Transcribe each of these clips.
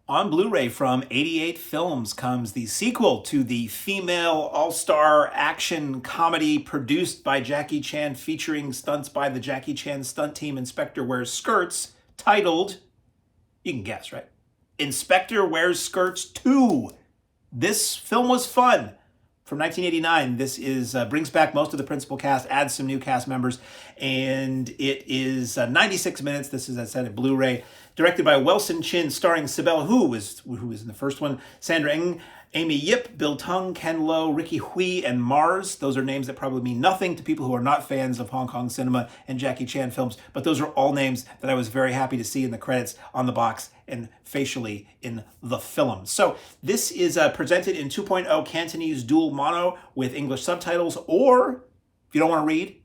On Blu-ray from 88 Films comes the sequel to the female all-star action comedy produced by Jackie Chan, featuring stunts by the Jackie Chan stunt team Inspector Wears Skirts, titled, you can guess, right? Inspector Wears Skirts 2. This film was fun. From 1989, this is brings back most of the principal cast, adds some new cast members, and it is 96 minutes. This is, as I said, a Blu-ray, directed by Wellson Chin, starring Sibelle, who was in the first one, Sandra Ng, Amy Yip, Bill Tung, Ken Lo, Ricky Hui, and Mars. Those are names that probably mean nothing to people who are not fans of Hong Kong cinema and Jackie Chan films, but those are all names that I was very happy to see in the credits, on the box, and facially in the film. So this is presented in 2.0 Cantonese dual mono with English subtitles, or if you don't want to read,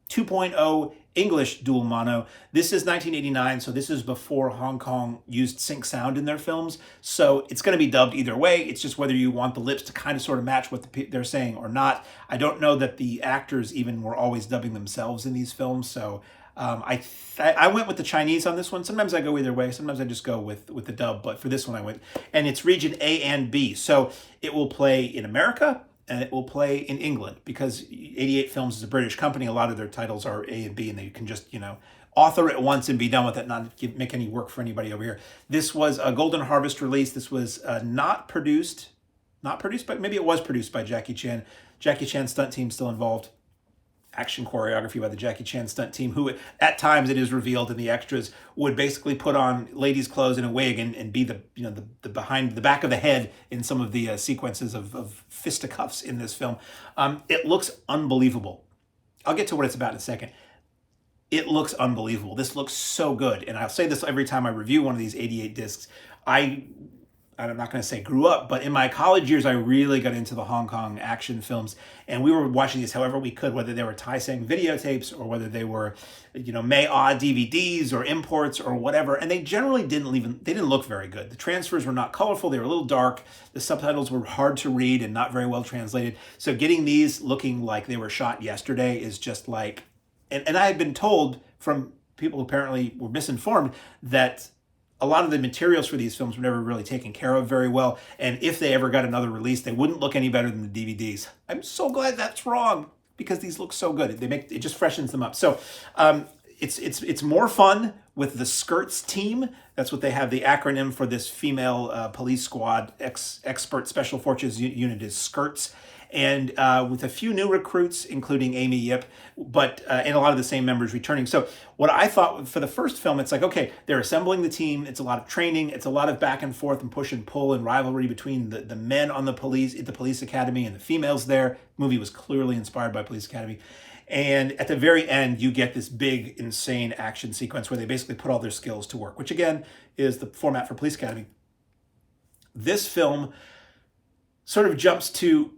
2.0 English dual mono. This is 1989, so this is before Hong Kong used sync sound in their films. So it's going to be dubbed either way. It's just whether you want the lips to kind of sort of match what they're saying or not. I don't know that the actors even were always dubbing themselves in these films. So I went with the Chinese on this one. Sometimes I go either way. Sometimes I just go with the dub. But for this one I went. And it's region A and B. So it will play in America, and it will play in England, because 88 Films is a British company. A lot of their titles are A and B, and they can just, author it once and be done with it, not make any work for anybody over here. This was a Golden Harvest release. This was not produced, but maybe it was produced by Jackie Chan. Jackie Chan stunt team still involved. Action choreography by the Jackie Chan stunt team, who at times, it is revealed in the extras, would basically put on ladies' clothes and a wig and be the behind the back of the head in some of the sequences of fisticuffs in this film. It looks unbelievable. I'll get to what it's about in a second. It looks unbelievable. This looks so good, and I'll say this every time I review one of these 88 discs. I'm not going to say grew up, but in my college years, I really got into the Hong Kong action films, and we were watching these however we could, whether they were Tai Seng videotapes or whether they were, May-Ah DVDs or imports or whatever. And they generally didn't look very good. The transfers were not colorful. They were a little dark. The subtitles were hard to read and not very well translated. So getting these looking like they were shot yesterday is just like, and I had been told from people who apparently were misinformed that a lot of the materials for these films were never really taken care of very well, and if they ever got another release, they wouldn't look any better than the DVDs. I'm so glad that's wrong, because these look so good. It just freshens them up. So it's more fun with the Skirts team. That's what they have. The acronym for this female police squad, expert special forces unit, is Skirts. And with a few new recruits, including Amy Yip, but and a lot of the same members returning. So what I thought for the first film, it's like, okay, they're assembling the team. It's a lot of training. It's a lot of back and forth and push and pull and rivalry between the men on the police academy and the females there. The movie was clearly inspired by Police Academy. And at the very end, you get this big, insane action sequence where they basically put all their skills to work, which again is the format for Police Academy. This film sort of jumps to,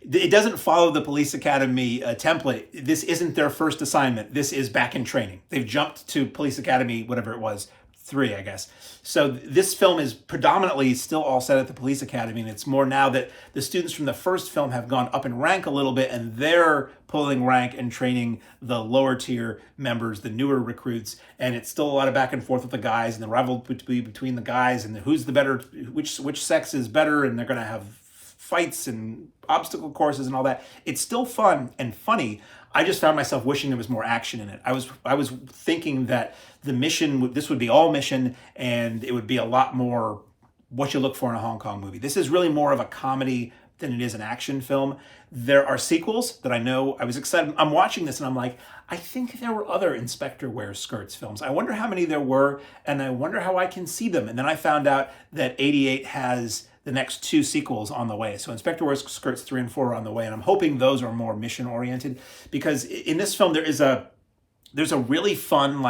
it doesn't follow the Police Academy template. This isn't their first assignment. This is back in training. They've jumped to Police Academy, whatever it was, 3, I guess. So this film is predominantly still all set at the Police Academy, and it's more now that the students from the first film have gone up in rank a little bit, and they're pulling rank and training the lower tier members, the newer recruits, and it's still a lot of back and forth with the guys and the rivalry between the guys and who's the better, which sex is better, and they're going to have fights and obstacle courses and all that. It's still fun and funny. I just found myself wishing there was more action in it. I was thinking that the mission, this would be all mission, and it would be a lot more what you look for in a Hong Kong movie. This is really more of a comedy than it is an action film. There are sequels that I know. I was excited. I'm watching this and I'm like, I think there were other Inspector Wears Skirts films. I wonder how many there were, and I wonder how I can see them. And then I found out that 88 has the next 2 sequels on the way. So Inspector Wears Skirts 3 and 4 are on the way, and I'm hoping those are more mission oriented, because in this film there's a really fun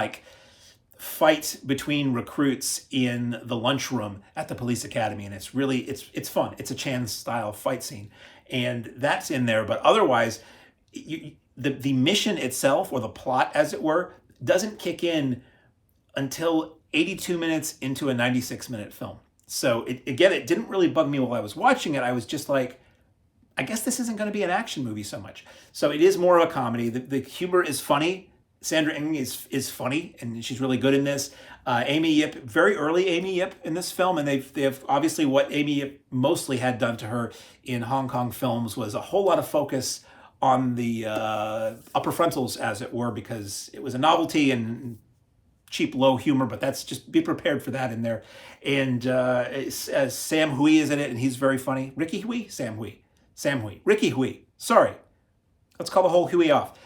fight between recruits in the lunchroom at the Police Academy, and it's fun. It's a Chan style fight scene, and that's in there. But otherwise, the mission itself, or the plot as it were, doesn't kick in until 82 minutes into a 96-minute film. So it didn't really bug me while I was watching it. I was just like, I guess this isn't going to be an action movie so much. So it is more of a comedy. The humor is funny. Sandra Ng is funny, and she's really good in this. Amy Yip, very early Amy Yip in this film, and they have obviously what Amy Yip mostly had done to her in Hong Kong films was a whole lot of focus on the upper frontals, as it were, because it was a novelty and cheap, low humor, but that's just be prepared for that in there. And Sam Hui is in it, and he's very funny. Ricky Hui? Sam Hui. Sam Hui. Ricky Hui. Sorry. Let's call the whole Hui off.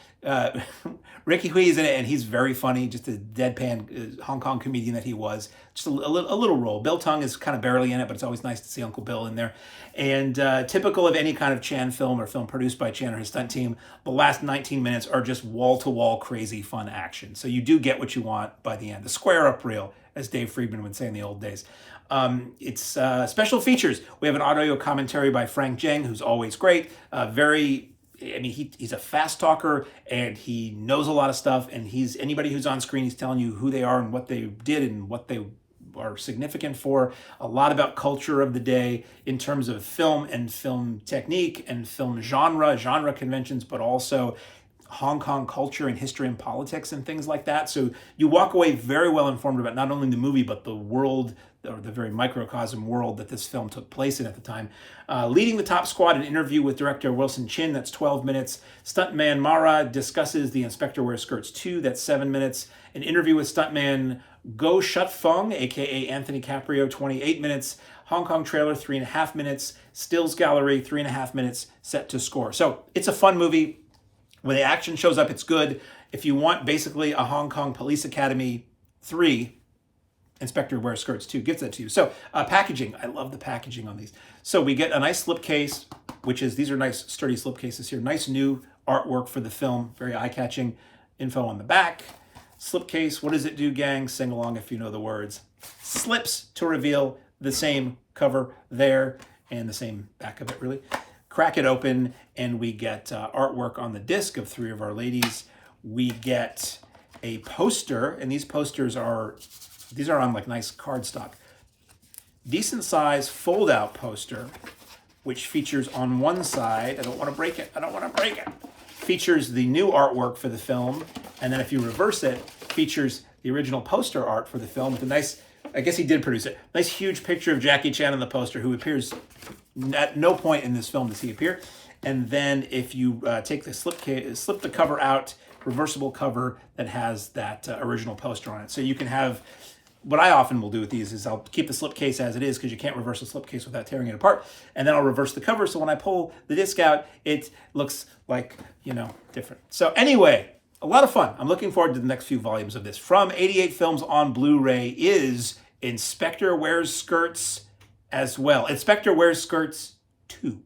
Ricky Hui is in it, and he's very funny, just a deadpan Hong Kong comedian that he was. Just a little role. Bill Tung is kind of barely in it, but it's always nice to see Uncle Bill in there. And typical of any kind of Chan film or film produced by Chan or his stunt team, the last 19 minutes are just wall-to-wall crazy fun action. So you do get what you want by the end. The square-up reel, as Dave Friedman would say in the old days. It's special features. We have an audio commentary by Frank Zheng, who's always great. He's a fast talker, and he knows a lot of stuff, and anybody who's on screen, he's telling you who they are and what they did and what they are significant for. A lot about culture of the day in terms of film and film technique and film genre conventions, but also Hong Kong culture and history and politics and things like that. So you walk away very well informed about not only the movie, but the world, or the very microcosm world that this film took place in at the time. Leading the top squad, an interview with director Wellson Chin, that's 12 minutes. Stuntman Mara discusses The Inspector Wears Skirts 2, that's 7 minutes. An interview with stuntman Go Shut Fung, aka Anthony Caprio, 28 minutes. Hong Kong trailer, 3.5 minutes. Stills gallery, 3.5 minutes, set to score. So it's a fun movie. When the action shows up, it's good. If you want basically a Hong Kong Police Academy 3, Inspector Wears Skirts 2 gives that to you. So packaging, I love the packaging on these. So we get a nice slipcase, these are nice sturdy slipcases here. Nice new artwork for the film, very eye-catching. Info on the back. Slipcase, what does it do, gang? Sing along if you know the words. Slips to reveal the same cover there and the same back of it, really. Crack it open, and we get artwork on the disc of 3 of our ladies. We get a poster, and these posters are on like nice cardstock. Decent size fold-out poster, which features on one side, I don't want to break it, features the new artwork for the film, and then if you reverse it, features the original poster art for the film with a nice, I guess he did produce it, nice huge picture of Jackie Chan on the poster, who appears at no point in this film does he appear. And then if you take the slip the cover out, reversible cover that has that original poster on it. So you can have, what I often will do with these is I'll keep the slipcase as it is, because you can't reverse a slipcase without tearing it apart. And then I'll reverse the cover, so when I pull the disc out, it looks like, different. So anyway, a lot of fun. I'm looking forward to the next few volumes of this. From 88 Films on Blu-ray is Inspector Wears Skirts as well. Inspector Wears Skirts 2.